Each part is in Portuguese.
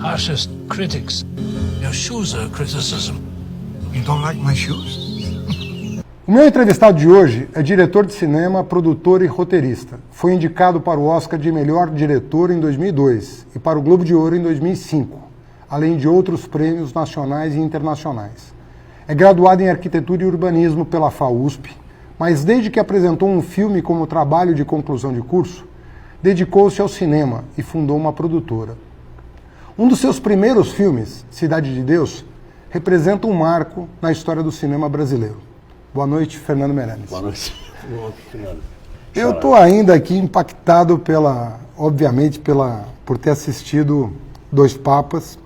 harshest critics. Your shoes are criticism. You don't like my shoes? O meu entrevistado de hoje é diretor de cinema, produtor e roteirista. Foi indicado para o Oscar de melhor diretor em 2002 e para o Globo de Ouro em 2005, além de outros prêmios nacionais e internacionais. É graduado em Arquitetura e Urbanismo pela FAUSP, mas desde que apresentou um filme como trabalho de conclusão de curso, dedicou-se ao cinema e fundou uma produtora. Um dos seus primeiros filmes, Cidade de Deus, representa um marco na história do cinema brasileiro. Boa noite, Fernando Meirelles. Boa noite. Eu estou ainda aqui impactado obviamente, por ter assistido Dois Papas.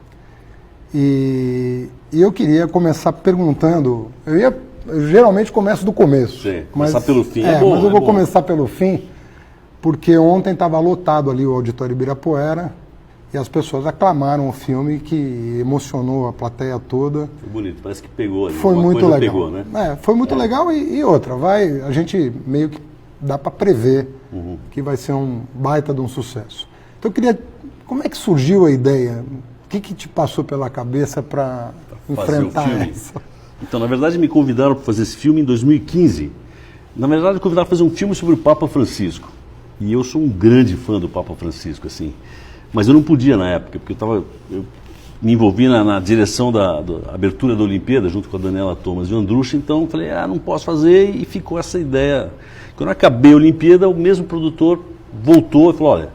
E eu queria começar perguntando. Eu geralmente começo do começo. Sim, começar pelo fim é bom. Mas eu vou começar pelo fim, porque ontem estava lotado ali o Auditório Ibirapuera. E as pessoas aclamaram o filme, que emocionou a plateia toda. Foi bonito, parece que pegou ali. Foi muito legal. Pegou, né? Foi muito legal e outra, a gente meio que dá para prever que vai ser um baita de um sucesso. Então eu queria, como é que surgiu a ideia? O que te passou pela cabeça para enfrentar essa? Então, na verdade, me convidaram para fazer esse filme em 2015. Na verdade, me convidaram para fazer um filme sobre o Papa Francisco. E eu sou um grande fã do Papa Francisco, assim. Mas eu não podia na época, porque eu me envolvi na direção da abertura da Olimpíada, junto com a Daniela Thomas e o Andrucha, então eu falei, não posso fazer, e ficou essa ideia. Quando eu acabei a Olimpíada, o mesmo produtor voltou e falou, olha,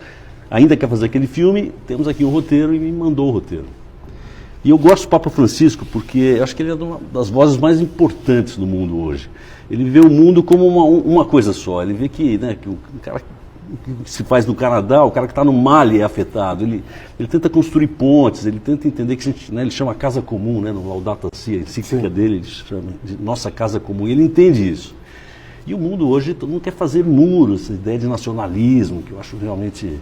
ainda quer fazer aquele filme, temos aqui um roteiro, e me mandou o roteiro. E eu gosto do Papa Francisco, porque eu acho que ele é uma das vozes mais importantes do mundo hoje. Ele vê o mundo como uma coisa só, ele vê que o cara que se faz no Canadá, o cara que está no Mali é afetado, ele tenta construir pontes, ele tenta entender que ele chama casa comum, no Laudato Si, a encíclica dele, ele chama de nossa casa comum, e ele entende isso. E o mundo hoje, todo mundo quer fazer muros, essa ideia de nacionalismo, que eu acho realmente...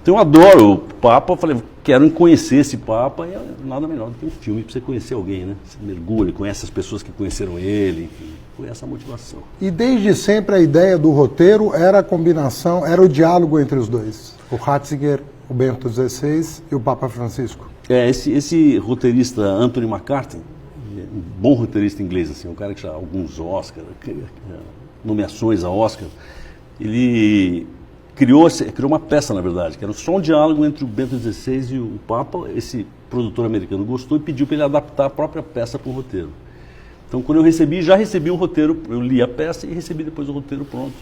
Então eu adoro o Papa, eu falei, quero conhecer esse Papa, e nada melhor do que um filme para você conhecer alguém, né? Você mergulha, conhece as pessoas que conheceram ele, enfim, foi essa a motivação. E desde sempre a ideia do roteiro era a combinação, era o diálogo entre os dois, o Ratzinger, o Bento XVI e o Papa Francisco. Esse roteirista Anthony McCarthy, um bom roteirista inglês, assim, um cara que já alguns Oscars, nomeações a Oscar, ele criou uma peça, na verdade, que era só um diálogo entre o Bento XVI e o Papa. Esse produtor americano gostou e pediu para ele adaptar a própria peça para o roteiro. Então, quando eu já recebi um roteiro, eu li a peça e recebi depois o roteiro pronto.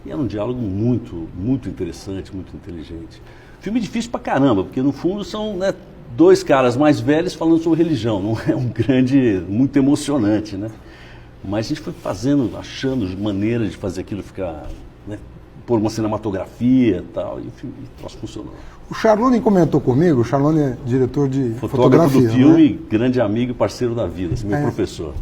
E era um diálogo muito, muito interessante, muito inteligente. Filme difícil pra caramba, porque no fundo são dois caras mais velhos falando sobre religião. Não é muito emocionante, né? Mas a gente foi achando maneiras de fazer aquilo ficar, por uma cinematografia e tal, e o troço funcionou. O Charlone comentou comigo, o Charlone é diretor de fotografia, do filme, grande amigo e parceiro da vida, meu professor.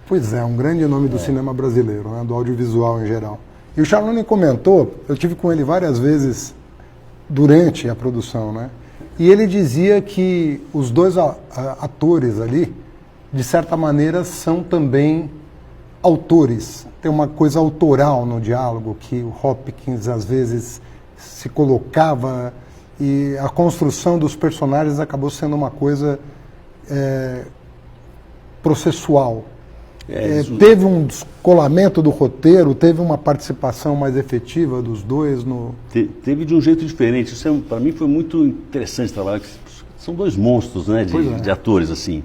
Pois é, um grande nome do cinema brasileiro, do audiovisual em geral. E o Charlone comentou, eu tive com ele várias vezes durante a produção, e ele dizia que os dois atores ali, de certa maneira, são também autores. Tem uma coisa autoral no diálogo, que o Hopkins às vezes se colocava, e a construção dos personagens acabou sendo uma coisa processual. Teve um descolamento do roteiro, teve uma participação mais efetiva dos dois no... Teve de um jeito diferente. Isso para mim foi muito interessante trabalhar. São dois monstros, de atores, assim.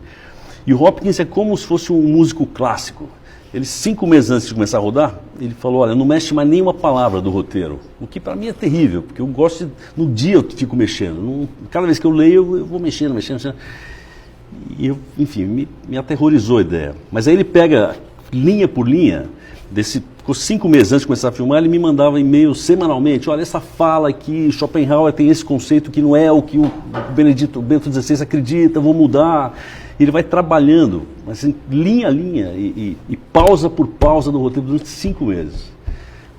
E o Hopkins é como se fosse um músico clássico. Ele, 5 meses antes de começar a rodar, ele falou, olha, não mexe mais nenhuma palavra do roteiro. O que para mim é terrível, porque eu gosto no dia eu fico mexendo. Cada vez que eu leio, eu vou mexendo. E, enfim, me aterrorizou a ideia. Mas aí ele pega, linha por linha, ficou 5 meses antes de começar a filmar, ele me mandava e-mail semanalmente, olha, essa fala aqui, Schopenhauer tem esse conceito que não é o que o Bento XVI acredita, vou mudar. Ele vai trabalhando, assim, linha a linha e pausa por pausa do roteiro durante 5 meses.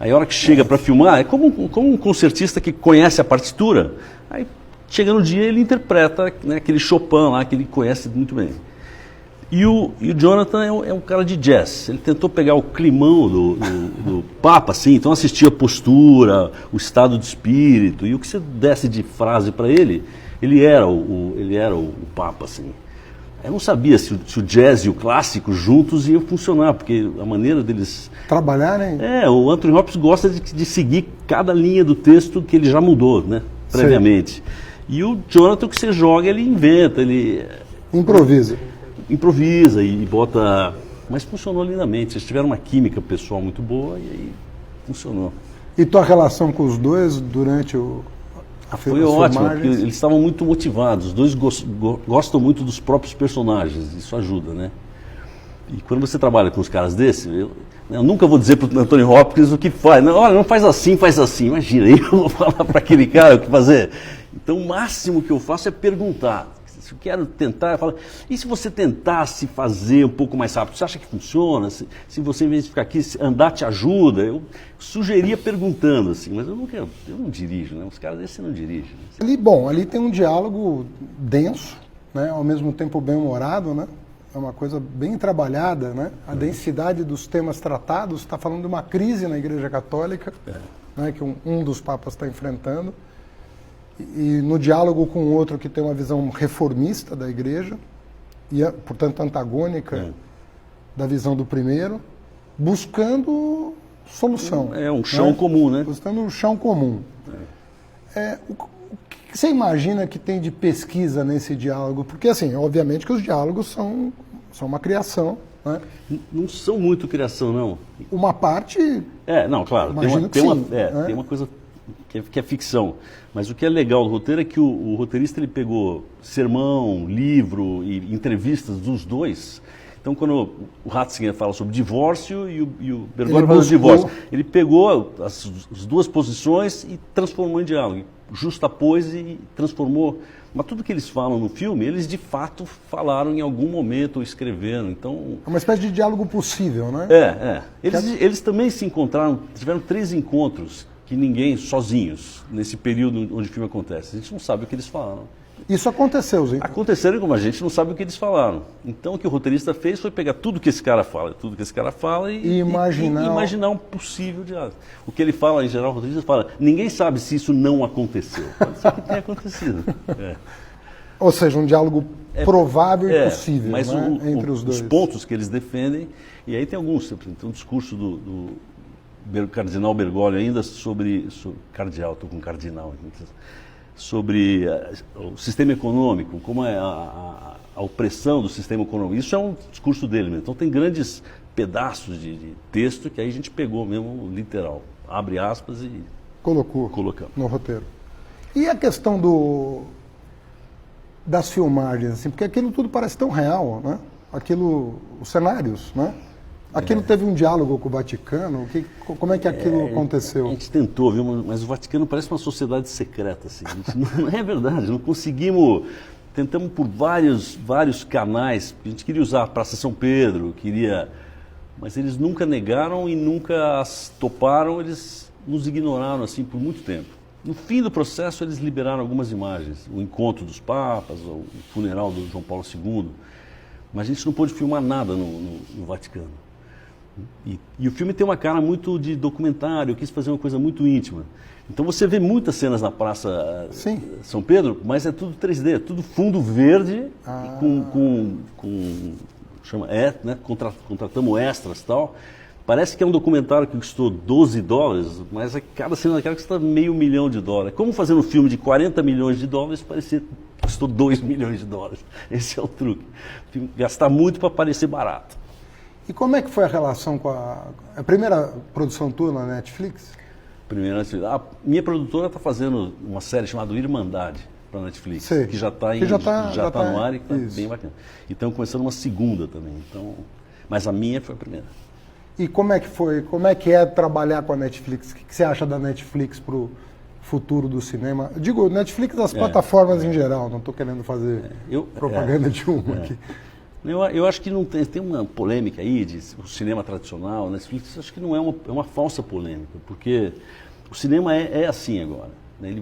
Aí a hora que chega para filmar, é como um concertista que conhece a partitura, aí chega no dia ele interpreta aquele Chopin lá que ele conhece muito bem. E o Jonathan é um cara de jazz, ele tentou pegar o climão do Papa, assim, então assistia a postura, o estado de espírito, e o que você desse de frase para ele Ele era o Papa, assim. Eu não sabia se o jazz e o clássico juntos iam funcionar, porque a maneira deles... Trabalharem? O Anthony Hopkins gosta de seguir cada linha do texto que ele já mudou, né, previamente. E o Jonathan, que você joga, ele inventa, ele... Improvisa. Improvisa e bota... Mas funcionou lindamente. Eles tiveram uma química pessoal muito boa e aí funcionou. E tua relação com os dois durante Foi ótimo, porque eles estavam muito motivados. Os dois gostam muito dos próprios personagens, isso ajuda, né? E quando você trabalha com os caras desses, eu nunca vou dizer para o Anthony Hopkins o que faz. Não, olha, não faz assim, faz assim. Imagina, eu vou falar para aquele cara o que fazer. Então, o máximo que eu faço é perguntar. Se eu quero tentar, eu falo, e se você tentasse fazer um pouco mais rápido? Você acha que funciona? Se você, em vez de ficar aqui, andar te ajuda? Eu sugeria perguntando, assim, mas eu não dirijo, né? Os caras desses não dirigem. Né? Ali tem um diálogo denso, né? Ao mesmo tempo bem-humorado, né? É uma coisa bem trabalhada, né? A densidade dos temas tratados, está falando de uma crise na Igreja Católica, né? Que um dos papas está enfrentando. E no diálogo com o outro que tem uma visão reformista da igreja, e portanto antagônica da visão do primeiro, buscando solução. É um chão comum, né? Buscando um chão comum. O que você imagina que tem de pesquisa nesse diálogo? Porque, assim, obviamente que os diálogos são uma criação, né? Não são muito criação, não. Uma parte... Não, claro. Tem uma coisa... Que é ficção. Mas o que é legal do roteiro é que o roteirista ele pegou sermão, livro e entrevistas dos dois. Então, quando o Ratzinger fala sobre divórcio e o Bergoglio fala sobre divórcio, ele pegou as duas posições e transformou em diálogo. Justapôs e transformou. Mas tudo que eles falam no filme, eles de fato falaram em algum momento ou escreveram. Então, é uma espécie de diálogo possível, né? Eles também se encontraram, tiveram 3 encontros que ninguém, sozinhos, nesse período onde o filme acontece. A gente não sabe o que eles falaram. Isso aconteceu, Zé? Aconteceram como a gente não sabe o que eles falaram. Então o que o roteirista fez foi pegar tudo que esse cara fala, e imaginar um possível diálogo. O que ele fala, em geral, o roteirista fala, ninguém sabe se isso não aconteceu. Pode ser que tenha acontecido. Ou seja, um diálogo provável e possível, mas né? Entre os dois. Os pontos que eles defendem, e aí tem alguns, tem um discurso do Cardeal Bergoglio ainda sobre cardeal, estou com cardinal, sobre o sistema econômico, como é a opressão do sistema econômico. Isso é um discurso dele mesmo. Então tem grandes pedaços de texto que aí a gente pegou mesmo literal, abre aspas e colocamos no roteiro. E a questão das filmagens, assim, porque aquilo tudo parece tão real, né? Os cenários, né? Aquilo teve um diálogo com o Vaticano? Como é que aquilo aconteceu? A gente tentou, viu? Mas o Vaticano parece uma sociedade secreta, assim. Não é verdade, não conseguimos. Tentamos por vários canais. A gente queria usar a Praça São Pedro, mas eles nunca negaram e nunca as toparam. Eles nos ignoraram assim por muito tempo. No fim do processo, eles liberaram algumas imagens. O encontro dos papas, o funeral do João Paulo II. Mas a gente não pôde filmar nada no Vaticano. E o filme tem uma cara muito de documentário, eu quis fazer uma coisa muito íntima. Então você vê muitas cenas na Praça São Pedro, mas é tudo 3D, é tudo fundo verde, né? Contratamos extras e tal. Parece que é um documentário que custou $12, mas cada cena daquela custa $500 mil. Como fazer um filme de $40 milhões parecia que custou $2 milhões. Esse é o truque. Gastar muito para parecer barato. E como é que foi a relação com a primeira produção tua na Netflix? A minha produtora está fazendo uma série chamada Irmandade para a Netflix, que já está no ar e está bem bacana. E estamos começando uma segunda também. Então, mas a minha foi a primeira. E como é que foi? Como é que é trabalhar com a Netflix? O que você acha da Netflix para o futuro do cinema? Eu digo Netflix das plataformas em geral, não estou querendo fazer propaganda de uma aqui. Eu acho que não tem uma polêmica aí de o cinema tradicional, Netflix, acho que não é uma falsa polêmica, porque o cinema é assim agora. Né? Ele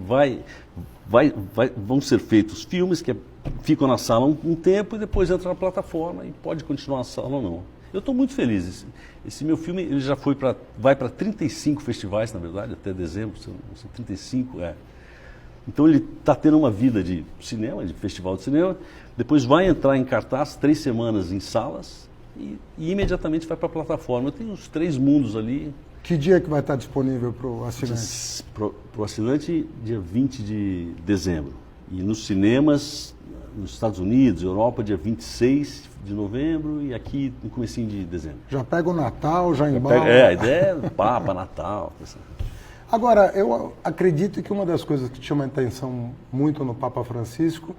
vão ser feitos filmes que ficam na sala um tempo e depois entram na plataforma e pode continuar na sala ou não. Eu estou muito feliz. Esse meu filme ele já vai para 35 festivais, na verdade, até dezembro, são 35, Então ele está tendo uma vida de cinema, de festival de cinema, depois vai entrar em cartaz 3 semanas em salas e imediatamente vai para a plataforma. Tem uns 3 mundos ali. Que dia que vai estar disponível para o assinante? Para o assinante, dia 20 de dezembro. E nos cinemas, nos Estados Unidos, Europa, dia 26 de novembro e aqui no comecinho de dezembro. Já pega o Natal, já embala. A ideia é Papa, Natal. Agora, eu acredito que uma das coisas que chama a atenção muito no Papa Francisco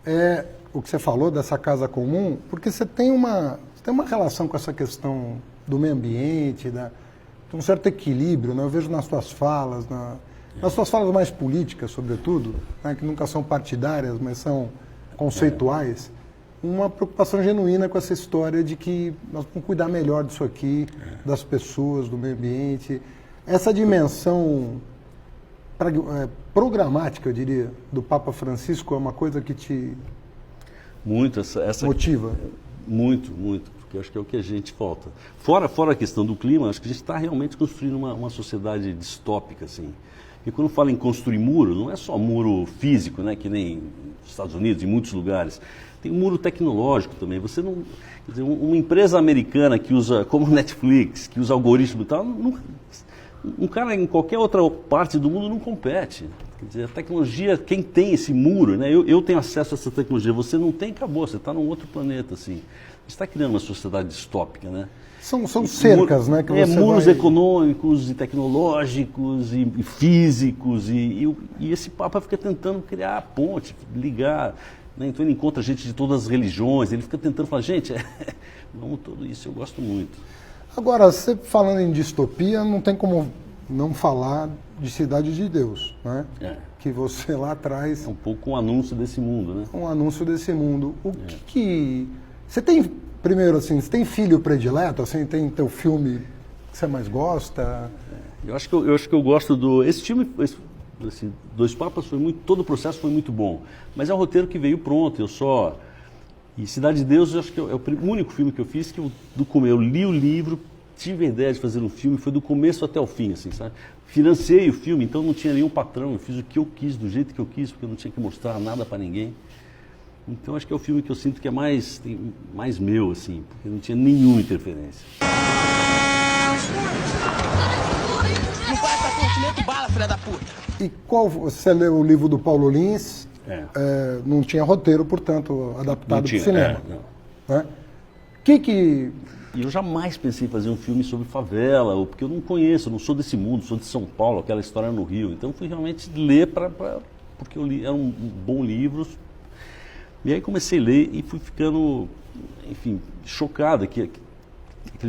é o que você falou dessa casa comum, porque você tem uma relação com essa questão do meio ambiente, de um certo equilíbrio, né? Eu vejo nas suas falas, nas suas falas mais políticas, sobretudo, né? Que nunca são partidárias, mas são conceituais, uma preocupação genuína com essa história de que nós vamos cuidar melhor disso aqui, das pessoas, do meio ambiente. Essa dimensão programática, eu diria, do Papa Francisco é uma coisa que te motiva? Muito, porque eu acho que é o que a gente falta. Fora a questão do clima, acho que a gente está realmente construindo uma sociedade distópica, assim. E quando fala em construir muro, não é só muro físico, né, que nem nos Estados Unidos, em muitos lugares. Tem um muro tecnológico também. Você não, quer dizer, uma empresa americana que usa, como Netflix, que usa algoritmo e tal, um cara em qualquer outra parte do mundo não compete. Quer dizer, a tecnologia, quem tem esse muro, né? Eu tenho acesso a essa tecnologia, você não tem, acabou, você está num outro planeta, assim. Você está criando uma sociedade distópica, né? São cercas, né? Que você muros econômicos e tecnológicos e físicos e esse Papa fica tentando criar a ponte, ligar, né? Então ele encontra gente de todas as religiões, ele fica tentando falar, gente, vamos tudo isso, eu gosto muito. Agora, você falando em distopia, não tem como não falar de Cidade de Deus, né? Que você lá atrás... É um pouco um anúncio desse mundo, né? Um anúncio desse mundo. O que... Você tem, primeiro assim, você tem filho predileto? Assim, tem teu filme que você mais gosta? Eu acho que eu gosto do... Esse filme, assim, Dois Papas, todo o processo foi muito bom. Mas é um roteiro que veio pronto, E Cidade de Deus, eu acho que é o único filme que eu fiz que eu li o livro, tive a ideia de fazer um filme, foi do começo até o fim, assim, sabe? Financiei o filme, então não tinha nenhum patrão, eu fiz o que eu quis, do jeito que eu quis, porque eu não tinha que mostrar nada para ninguém. Então acho que é o filme que eu sinto que é mais meu, assim, porque não tinha nenhuma interferência. Não vai essa continente bala, filha da puta! E você leu o livro do Paulo Lins? Não tinha roteiro, portanto, adaptado para o cinema. Não. Né? E eu jamais pensei em fazer um filme sobre favela, porque eu não conheço, eu não sou desse mundo, sou de São Paulo, aquela história no Rio. Então fui realmente ler porque eu li, era um bom livro. E aí comecei a ler e fui ficando, enfim, chocado, aquele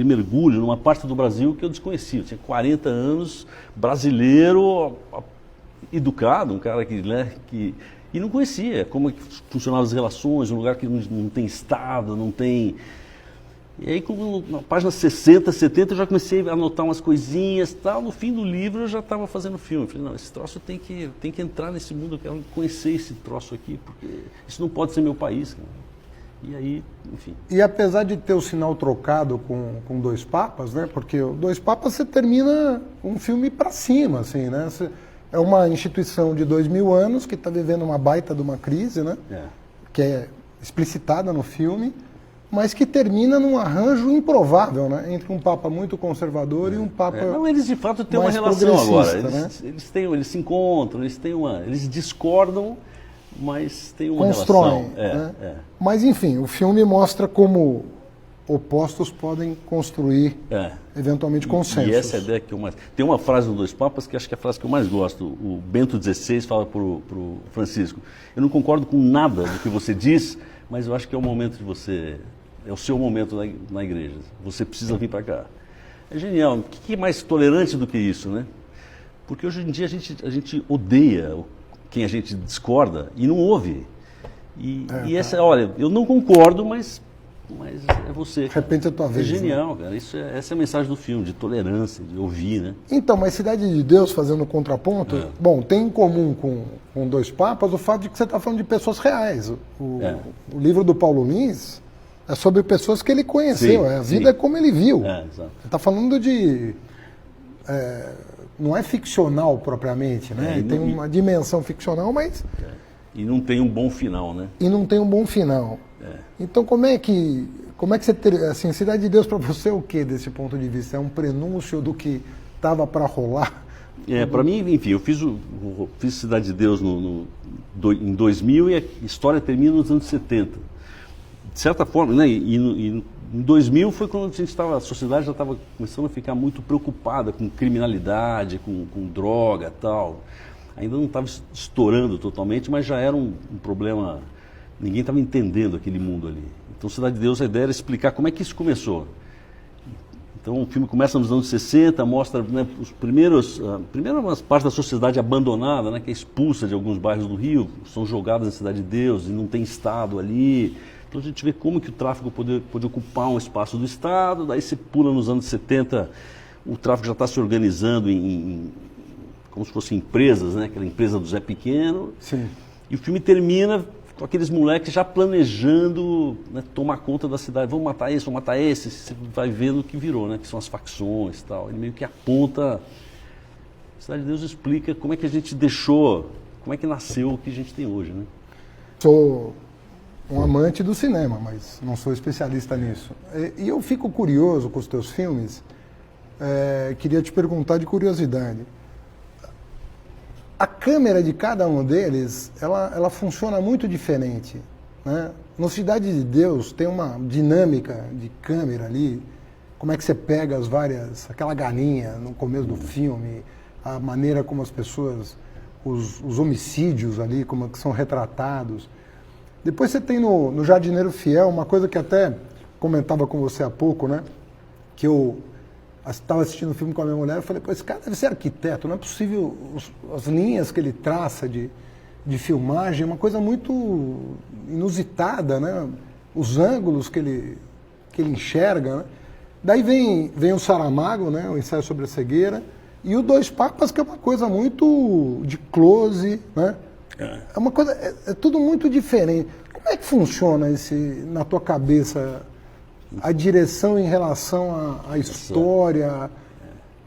mergulho numa parte do Brasil que eu desconhecia. Eu tinha 40 anos, brasileiro, educado, um cara que e não conhecia como é que funcionavam as relações, um lugar que não tem Estado, não tem... E aí, na página 60, 70, eu já comecei a anotar umas coisinhas e tal. No fim do livro, eu já estava fazendo filme. Eu falei, não, esse troço tem que entrar nesse mundo, eu quero conhecer esse troço aqui, porque isso não pode ser meu país, cara. E aí, enfim. E apesar de ter o sinal trocado com Dois Papas, né? Porque o Dois Papas você termina um filme para cima, assim, né? É uma instituição de 2000 anos que está vivendo uma baita de uma crise, né? Que é explicitada no filme, mas que termina num arranjo improvável, né? Entre um Papa muito conservador e um Papa não, eles de fato têm uma mais relação agora. né? Eles se encontram, eles discordam, mas tem uma constroem, relação. Né? Mas enfim, o filme mostra como opostos podem construir eventualmente consensos. E essa é a ideia que eu mais... Tem uma frase no Dois Papas que acho que é a frase que eu mais gosto. O Bento XVI fala para o Francisco: eu não concordo com nada do que você diz, mas eu acho que é o momento de você... É o seu momento na igreja. Você precisa vir para cá. É genial. O que é mais tolerante do que isso, né? Porque hoje em dia a gente odeia quem a gente discorda e não ouve. Essa, olha, eu não concordo, mas é você. De repente é a tua vez. É genial, né? Cara. Essa é a mensagem do filme, de tolerância, de ouvir, né? Então, mas Cidade de Deus, fazendo contraponto, bom, tem em comum com Dois Papas o fato de que você está falando de pessoas reais. O livro do Paulo Lins é sobre pessoas que ele conheceu, a vida é como ele viu. Exato. Você está falando de não é ficcional propriamente, né? É, Ele tem uma dimensão ficcional, mas... E não tem um bom final, né? E não tem um bom final. Então como é que você teria, assim, Cidade de Deus para você é o que desse ponto de vista? É um prenúncio do que estava para rolar? Para mim, enfim, eu fiz Cidade de Deus em 2000 e a história termina nos anos 70. De certa forma, né? E em 2000 foi quando a sociedade já estava começando a ficar muito preocupada com criminalidade, com droga e tal. Ainda não estava estourando totalmente, mas já era um problema, ninguém estava entendendo aquele mundo ali. Então, Cidade de Deus, a ideia era explicar como é que isso começou. Então, o filme começa nos anos 60, mostra, né, primeiras partes da sociedade abandonada, né, que é expulsa de alguns bairros do Rio, são jogadas na Cidade de Deus e não tem Estado ali. Então, a gente vê como que o tráfico pode ocupar um espaço do Estado, daí você pula nos anos 70, o tráfico já está se organizando como se fossem empresas, né? Aquela empresa do Zé Pequeno. Sim. E o filme termina com aqueles moleques já planejando, né, tomar conta da cidade. Vamos matar esse, vamos matar esse. Você vai vendo o que virou, né? Que são as facções e tal. Ele meio que aponta... A Cidade de Deus explica como é que a gente deixou, como é que nasceu o que a gente tem hoje, né? Sou um amante do cinema, mas não sou especialista nisso. E eu fico curioso com os teus filmes. Queria te perguntar de curiosidade. A câmera de cada um deles, ela funciona muito diferente, né? No Cidade de Deus tem uma dinâmica de câmera ali, como é que você pega aquela galinha no começo do filme, a maneira como as pessoas, os homicídios ali, como que são retratados. Depois você tem no Jardineiro Fiel, uma coisa que até comentava com você há pouco, né? Que eu estava assistindo o filme com a minha mulher e falei, pô, esse cara deve ser arquiteto, não é possível, as linhas que ele traça de filmagem, é uma coisa muito inusitada, né? Os ângulos que ele enxerga, né? Daí vem o Saramago, né? O Ensaio sobre a Cegueira, e o Dois Papas, que é uma coisa muito de close, né? É uma coisa, é tudo muito diferente. Como é que funciona na tua cabeça a direção em relação à história?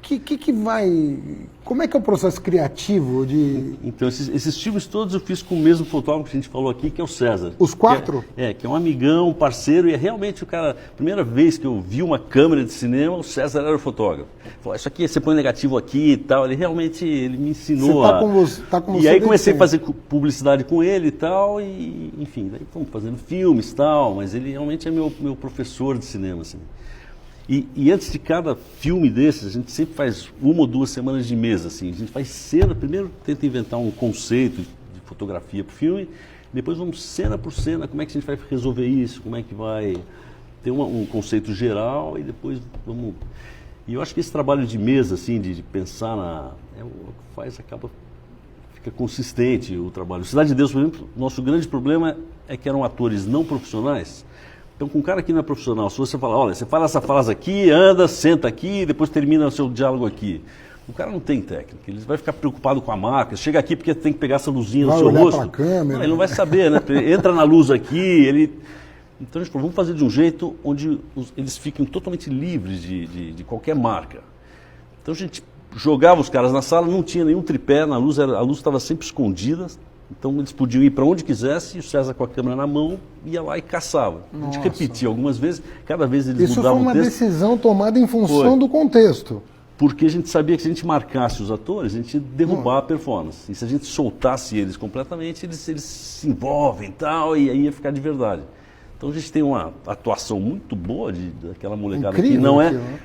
Que vai... Como é que é o processo criativo de... Então, esses filmes todos eu fiz com o mesmo fotógrafo que a gente falou aqui, que é o César. Os quatro? Que é um amigão, um parceiro, e é realmente o cara... Primeira vez que eu vi uma câmera de cinema, o César era o fotógrafo. Falou, isso aqui, você põe negativo aqui e tal. Ele realmente me ensinou tá com você E aí comecei a sempre. fazer publicidade com ele e tal, e enfim, daí fomos fazendo filmes e tal, mas ele realmente é meu professor de cinema, assim. E antes de cada filme desses, a gente sempre faz 1 ou 2 semanas de mesa, assim. A gente faz cena, primeiro tenta inventar um conceito de fotografia para o filme, depois vamos cena por cena, como é que a gente vai resolver isso, como é que vai ter um conceito geral e depois vamos... E eu acho que esse trabalho de mesa, assim, de pensar o que faz, fica consistente o trabalho. Cidade de Deus, por exemplo, nosso grande problema é que eram atores não profissionais. Então, com um cara que não é profissional, se você falar, olha, você fala essa frase aqui, anda, senta aqui, depois termina o seu diálogo aqui. O cara não tem técnica, ele vai ficar preocupado com a marca, chega aqui porque tem que pegar essa luzinha no seu rosto. Pra câmera. Não, ele não vai saber, né? Entra na luz aqui, Então, a gente falou, vamos fazer de um jeito onde eles fiquem totalmente livres de qualquer marca. Então, a gente jogava os caras na sala, não tinha nenhum tripé, a luz estava sempre escondida. Então eles podiam ir para onde quisesse, e o César com a câmera na mão ia lá e caçava. A gente repetia algumas vezes, cada vez eles mudavam o texto. Isso foi uma decisão tomada em função do contexto. Porque a gente sabia que se a gente marcasse os atores, a gente ia derrubar a performance. E se a gente soltasse eles completamente, eles se envolvem e tal, e aí ia ficar de verdade. Então a gente tem uma atuação muito boa daquela molecada. Incrível, que não é... aquilo, né?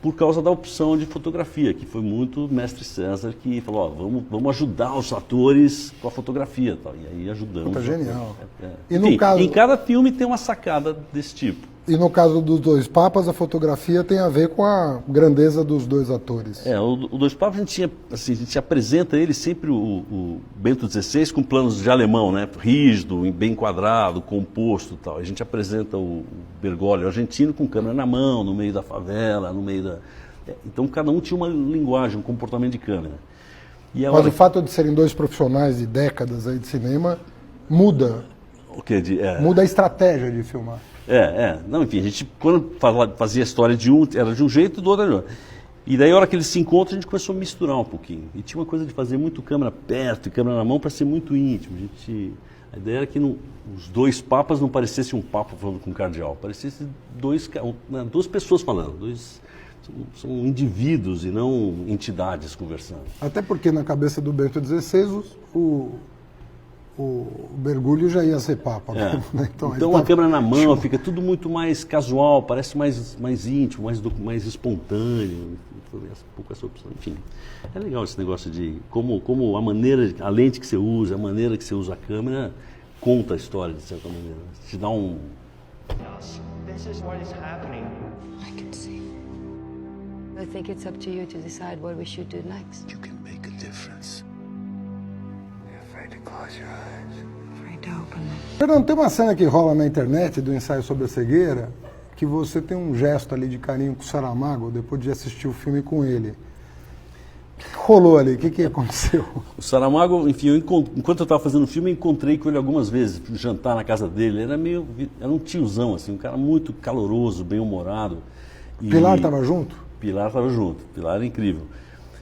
Por causa da opção de fotografia, que foi muito o mestre César que falou, vamos ajudar os atores com a fotografia. Tal. E aí ajudamos. Puta, genial. E Enfim, no caso... em cada filme tem uma sacada desse tipo. E no caso dos Dois Papas, a fotografia tem a ver com a grandeza dos dois atores. O Dois Papas, a gente apresenta ele sempre, o Bento XVI, com planos de alemão, né? Rígido, bem enquadrado, composto e tal. A gente apresenta o Bergoglio argentino com câmera na mão, no meio da favela, no meio da... Então cada um tinha uma linguagem, um comportamento de câmera. Mas o fato de serem dois profissionais de décadas aí de cinema muda. Muda a estratégia de filmar. Não, enfim, a gente, quando fazia a história de um, era de um jeito e do outro era de outro. E daí, a hora que eles se encontram, a gente começou a misturar um pouquinho. E tinha uma coisa de fazer muito câmera perto e câmera na mão para ser muito íntimo. A ideia era que os dois papas não parecessem um papa falando com um cardeal, parecessem duas pessoas falando, são indivíduos e não entidades conversando. Até porque na cabeça do Bento XVI o Bergoglio já ia ser papa. É. Né? Então a câmera na mão fica tudo muito mais casual, parece mais íntimo, mais espontâneo. Foi um pouco essa opção. Enfim, é legal esse negócio de como a lente que você usa, a maneira que você usa a câmera conta a história de certa maneira. Te dá um... This is what is happening. I can see. I think it's up to you to decide what we should do next. You can make a difference. You're afraid to close your eyes. Afraid to open them. Fernando, tem uma cena que rola na internet do ensaio sobre a cegueira que você tem um gesto ali de carinho com o Saramago depois de assistir o filme com ele. O que rolou ali? O que aconteceu? O Saramago, enfim, enquanto eu estava fazendo o filme, eu encontrei com ele algumas vezes, jantar na casa dele. Era um tiozão, assim, um cara muito caloroso, bem-humorado. Pilar estava junto? Pilar estava junto, Pilar era incrível.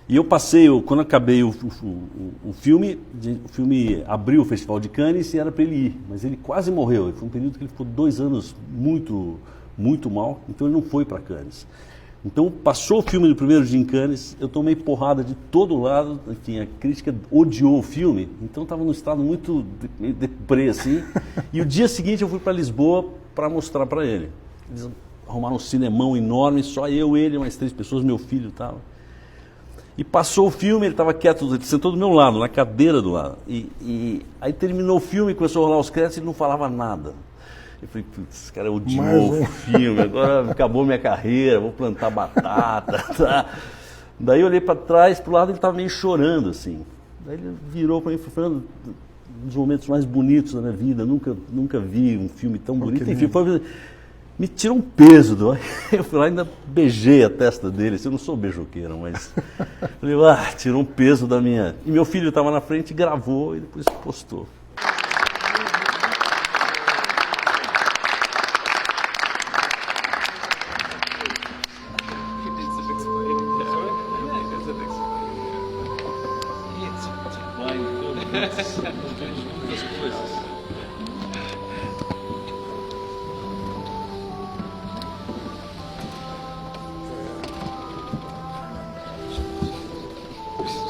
E eu passei, quando acabei o filme abriu o Festival de Cannes e era para ele ir, mas ele quase morreu. Foi um período que ele ficou 2 anos muito, muito mal, então ele não foi para Cannes. Então passou o filme do primeiro dia em Cannes, eu tomei porrada de todo lado, enfim, a crítica odiou o filme, então estava num estado muito deprê, assim. E o dia seguinte eu fui para Lisboa para mostrar para ele. Eles arrumaram um cinemão enorme, só eu, ele, mais 3 pessoas, meu filho e tal. E passou o filme, ele estava quieto, ele sentou do meu lado, na cadeira do lado. E aí terminou o filme, começou a rolar os créditos e ele não falava nada. Eu falei, putz, esse cara odiou o filme, agora acabou minha carreira, vou plantar batata. Tá? Daí eu olhei para trás, para o lado, ele estava meio chorando, assim. Daí ele virou para mim e falou, Fernando, um dos momentos mais bonitos da minha vida, nunca vi um filme tão bonito. Enfim, me tirou um peso. Eu fui lá e ainda beijei a testa dele. Eu não sou beijoqueiro, mas... Falei, tirou um peso da minha... E meu filho estava na frente, gravou e depois postou.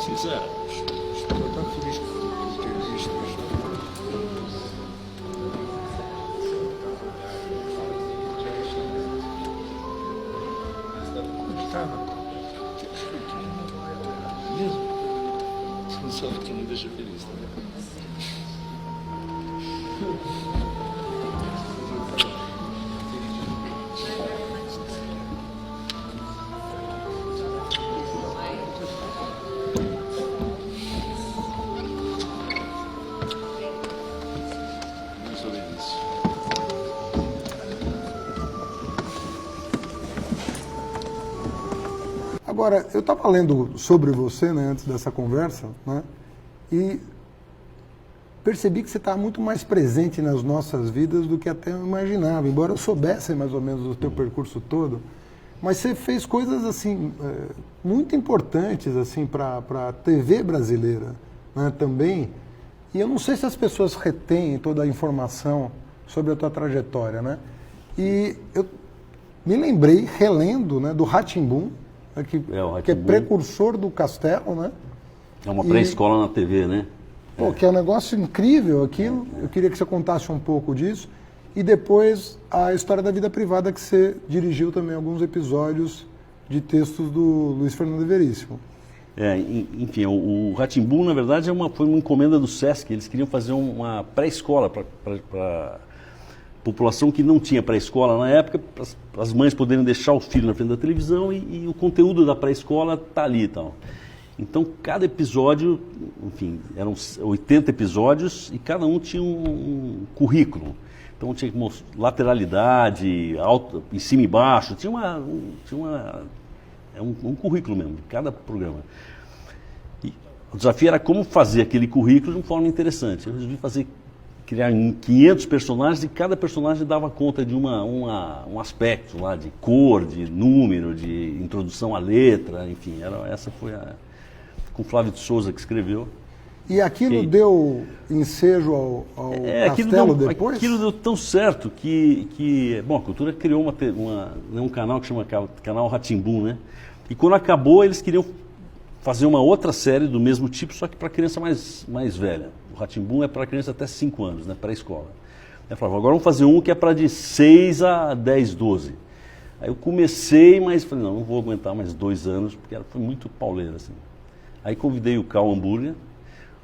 Sincero. Estou tão feliz de ter visto isto. Como estava? Mesmo? Você não sabe que me deixa feliz também. Agora, eu estava lendo sobre você, né, antes dessa conversa, né, e percebi que você está muito mais presente nas nossas vidas do que até eu imaginava, embora eu soubesse mais ou menos o teu percurso todo, mas você fez coisas assim muito importantes assim para a TV brasileira, né, também, e eu não sei se as pessoas retêm toda a informação sobre a tua trajetória, né, e eu me lembrei, relendo, né, do Rá-Tim-Bum, que é precursor do Castelo, né? É uma pré-escola na TV, né? Pô, que é um negócio incrível aquilo. Eu queria que você contasse um pouco disso. E depois a história da vida privada, que você dirigiu também alguns episódios de textos do Luiz Fernando Veríssimo. Enfim, o Rá-Tim-Bum, na verdade, foi uma encomenda do Sesc. Eles queriam fazer uma pré-escola para população que não tinha pré-escola na época, para as mães poderem deixar o filho na frente da televisão e o conteúdo da pré-escola está ali e tal. Então, cada episódio, enfim, eram 80 episódios e cada um tinha um currículo. Então, tinha lateralidade, alto, em cima e embaixo, tinha um currículo mesmo, de cada programa. E o desafio era como fazer aquele currículo de uma forma interessante. Eu resolvi criar 500 personagens e cada personagem dava conta de um aspecto lá, de cor, de número, de introdução à letra, enfim, essa foi com Flávio de Souza que escreveu. E aquilo deu ensejo ao Castelo depois? Aquilo deu tão certo que bom, a Cultura criou um canal que chama Canal Rá-Tim-Bum, né? E quando acabou, eles queriam fazer uma outra série do mesmo tipo, só que para criança mais velha. O Rá-Tim-Bum é para criança até 5 anos, né? Pré-escola. Eu falava, agora vamos fazer um que é para de 6 a 10, 12. Aí eu comecei, mas falei, não vou aguentar mais 2 anos, porque foi muito pauleira, assim. Aí convidei o Cal Hambúrguer.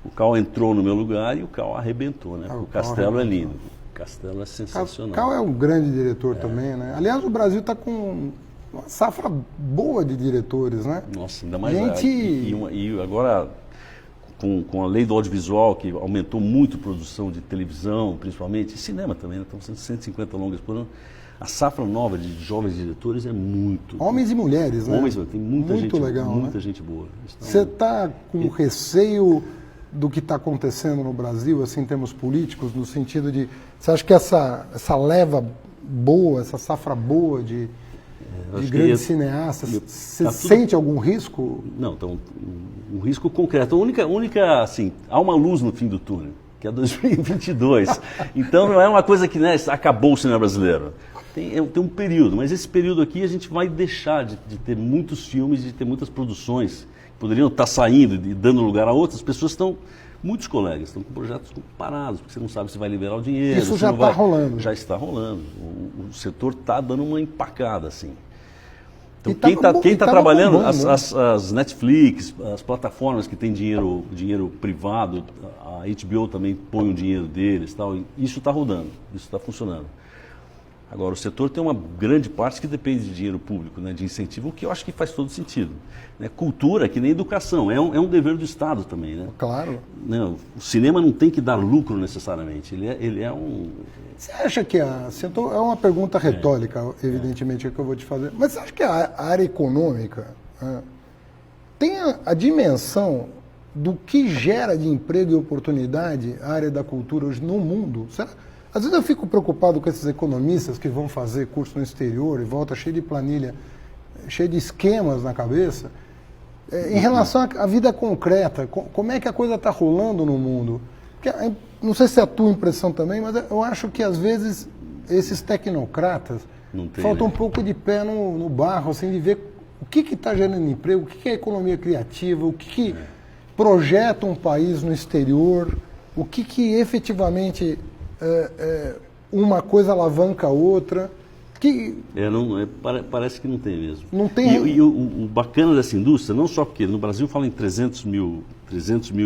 O Cal entrou no meu lugar e o Cal arrebentou, né? O Castelo é lindo. O Castelo é sensacional. O Cal é um grande diretor também, né? Aliás, o Brasil está com uma safra boa de diretores, né? Nossa, ainda mais... Gente... E agora, com a lei do audiovisual, que aumentou muito a produção de televisão, principalmente, e cinema também, né? Estão sendo 150 longas por ano. A safra nova de jovens diretores é muito... Homens e mulheres, né? Homens, tem muita muito gente, legal, muita né? gente boa. Você está com receio do que está acontecendo no Brasil, assim, em termos políticos, no sentido de... Você acha que essa leva boa, essa safra boa de grandes cineastas, você sente algum risco? Não, então, um risco concreto. A única, assim, há uma luz no fim do túnel, que é 2022. Então não é uma coisa que, né, acabou o cinema brasileiro. Tem um período, mas esse período aqui a gente vai deixar de ter muitos filmes, de ter muitas produções que poderiam estar saindo e dando lugar a outras. Pessoas muitos colegas estão com projetos parados, porque você não sabe se vai liberar o dinheiro. Isso já está rolando. Já está rolando. O setor está dando uma empacada, assim. Então, quem está trabalhando, as Netflix, as plataformas que têm dinheiro privado, a HBO também põe o dinheiro deles, tal, isso está rodando, isso está funcionando. Agora, o setor tem uma grande parte que depende de dinheiro público, né, de incentivo, o que eu acho que faz todo sentido. Né? Cultura, que nem educação, é um dever do Estado também. Né? Claro. Não, o cinema não tem que dar lucro necessariamente, ele é um... Você acha que é uma pergunta retórica, evidentemente, que eu vou te fazer, mas você acha que a área econômica tem a dimensão do que gera de emprego e oportunidade a área da cultura hoje no mundo? Será? Às vezes eu fico preocupado com esses economistas que vão fazer curso no exterior e volta cheio de planilha, cheio de esquemas na cabeça, em relação à vida concreta, como é que a coisa está rolando no mundo. Porque, não sei se é a tua impressão também, mas eu acho que às vezes esses tecnocratas faltam um pouco de pé no barro, assim, de ver o que está gerando emprego, o que é economia criativa, o que projeta um país no exterior, o que efetivamente... uma coisa alavanca a outra. Parece que não tem mesmo. Não tem. E o bacana dessa indústria, não só porque no Brasil fala em 300 mil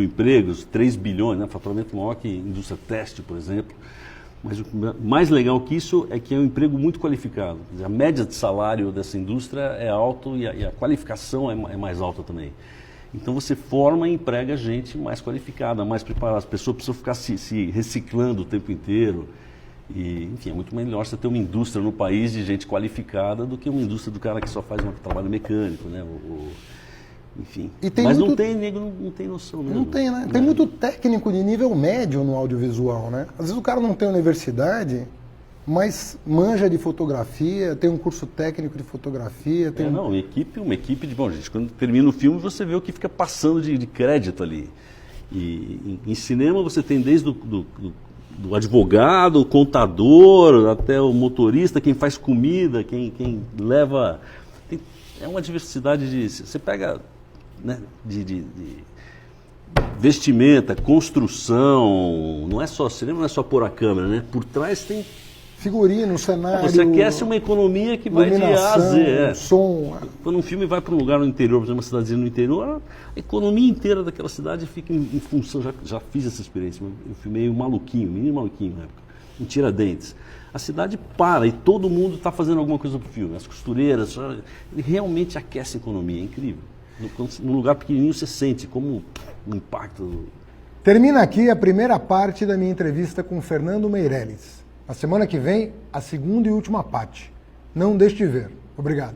empregos, 3 bilhões, né, faturamento maior que a indústria têxtil, por exemplo. Mas o mais legal que isso é que é um emprego muito qualificado. A média de salário dessa indústria é alta e a qualificação é mais alta também. Então você forma e emprega gente mais qualificada, mais preparada. As pessoas precisam ficar se reciclando o tempo inteiro. E, enfim, é muito melhor você ter uma indústria no país de gente qualificada do que uma indústria do cara que só faz um trabalho mecânico, né? Enfim. Mas não tem noção mesmo. Não tem, né? Tem muito técnico de nível médio no audiovisual, né? Às vezes o cara não tem universidade, mas manja de fotografia, tem um curso técnico de fotografia. Uma equipe de... Bom, gente, quando termina o filme, você vê o que fica passando de crédito ali. E em cinema você tem desde do advogado, o contador, até o motorista, quem faz comida, quem leva... É uma diversidade de... Você pega, né, de vestimenta, construção, não é só cinema, não é só pôr a câmera, né? Por trás tem... Figurino, cenário... Você aquece uma economia que vai de A a Z. Som... Quando um filme vai para um lugar no interior, por exemplo, uma cidadezinha no interior, a economia inteira daquela cidade fica em função... Já fiz essa experiência, eu filmei o Menino Maluquinho na época, em Tiradentes. A cidade para e todo mundo está fazendo alguma coisa para o filme. As costureiras, ele realmente aquece a economia, é incrível. Num lugar pequenininho você sente como um impacto... Termina aqui a primeira parte da minha entrevista com Fernando Meirelles. Na semana que vem, a segunda e última parte. Não deixe de ver. Obrigado.